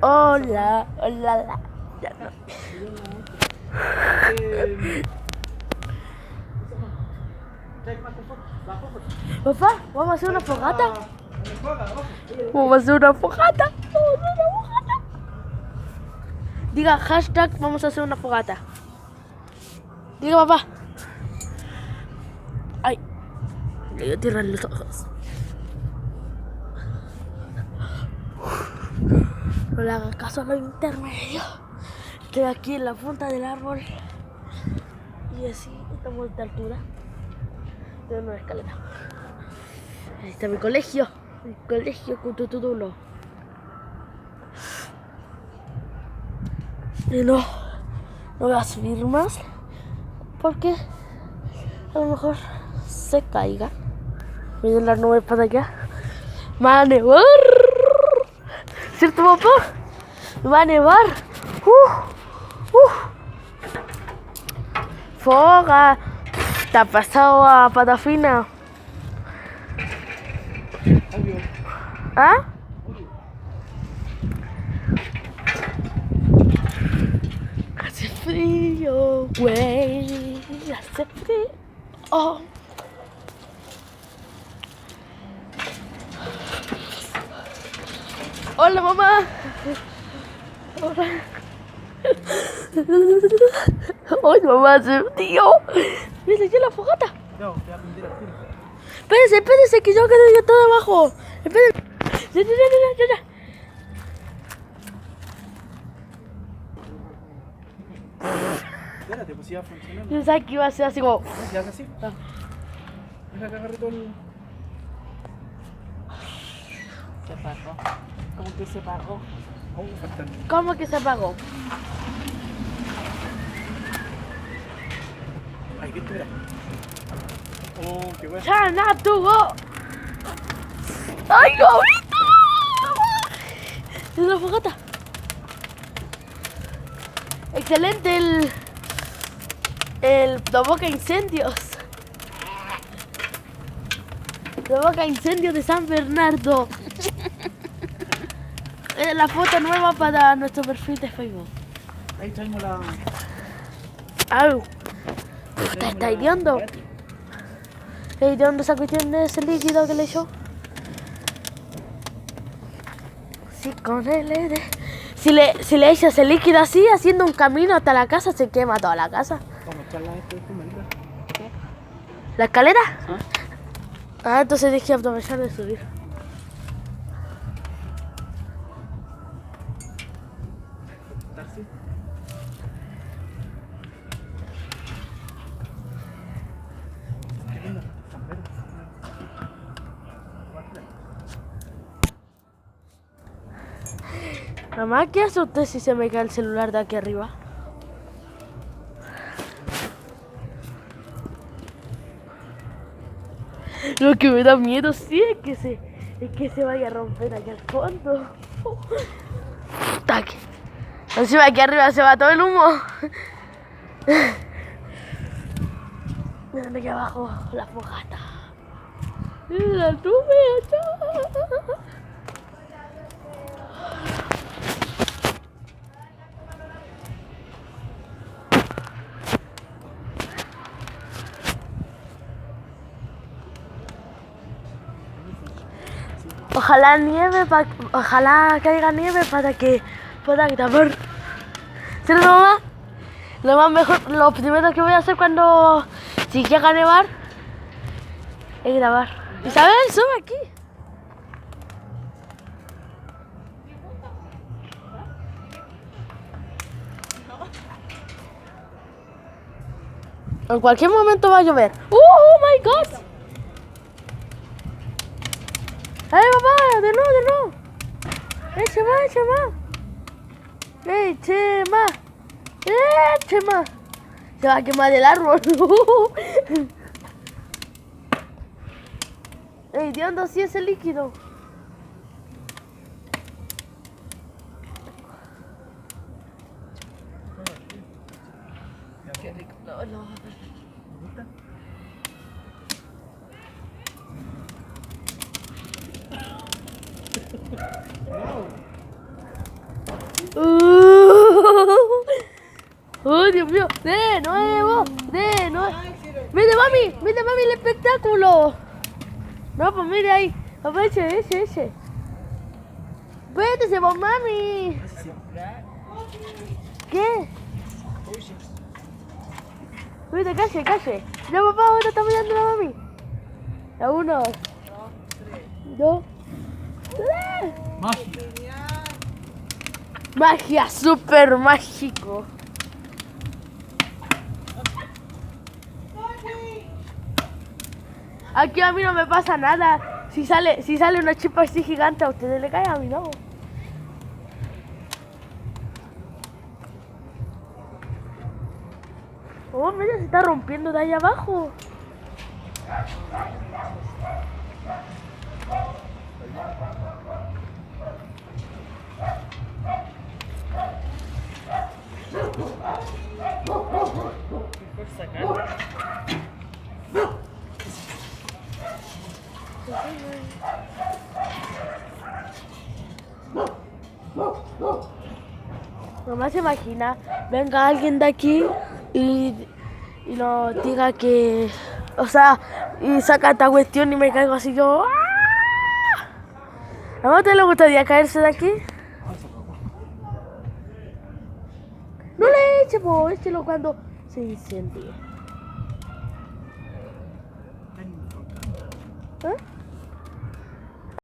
Hola, hola, la. Ya no. Papá, ¿vamos a hacer una fogata? Vamos a hacer una fogata. Vamos a hacer una fogata. Diga hashtag, vamos a hacer una fogata. Diga, papá. Ay, le dio tierra en los ojos. No le hagas caso a lo intermedio. Estoy aquí en la punta del árbol. Y así estamos de altura. De una escalera. Ahí está mi colegio. Mi colegio Cutututulo. Y no voy a subir más. Porque a lo mejor se caiga. Miren las nubes para allá. Va a nevar. ¿Cierto, papá? Va a nevar. Foga. Te ha pasado a pata fina. ¿Ah? Hace frío, güey. Hace frío. Oh. Hola, mamá. Hola. Ay, mamá, hace frío. Mira, ya la fogata. No, te va a prender al tiro. Espérense, que yo quedé todo abajo. Espérense. Ya. Espérate, pues si va funcionando. Yo pensaba que iba a ser así como. ¿Se hace así? Ah. Deja que agarre todo el... Se apagó. ¿Cómo que se apagó? Oh, faltan. ¿Cómo que se apagó? Ay, ¿viste? Mira. Oh, qué bueno. ¡Chana, tuvo! ¡Ay, gobito! Es una fogata. Excelente el provoca incendios. Provoca incendios de San Bernardo. Es la foto nueva para nuestro perfil de Facebook. Ahí traemos la... ¡Au! ¿Te está hiriendo? ¿De dónde esa cuestión de ese líquido que le echó? Sí, con él. Si le echas ese líquido así, haciendo un camino hasta la casa, se quema toda la casa. Vamos a echarla esto de comerla. ¿La escalera? ¿Ah? Ah, entonces dije aprovechar de subir. ¿Tarsi? Qué lindo. San Pedro. Mamá, ¿qué hace usted si se me cae el celular de aquí arriba? Lo que me da miedo sí es que se vaya a romper aquí al fondo. Taque. Encima aquí arriba se va todo el humo. Miren aquí abajo la fogata. La nube allá. Ojalá caiga nieve para que pueda grabar. ¿Cierto, mamá? Lo primero que voy a hacer si llega a nevar es grabar. Isabel, sube aquí. En cualquier momento va a llover. Oh my God! ¡Ay, papá! ¡De nuevo! ¡Eche más! Se va a quemar el árbol. ¡Ey, de dónde sí ese líquido! Qué rico. No. ¿Me gusta? No. ¡Oh, Dios mío! ¡De nuevo! ¡De nuevo! ¡Mire, mami el espectáculo! No, pues mire ahí. Papá, ese. Vete, vos, mami. ¿Qué? Mira, calle. Ya, papá, ahora está mirando la mami. La 1, 2, 3. Magia, súper mágico. Aquí a mí no me pasa nada. Si sale una chispa así gigante, a ustedes le cae, a mí no. Oh, mira, se está rompiendo de ahí abajo. Nomás se imagina, venga alguien de aquí y nos diga que, o sea, y saca esta cuestión y me caigo así yo. ¡Ah! ¿A usted le gustaría caerse de aquí? No le eche, échelo cuando se incendie.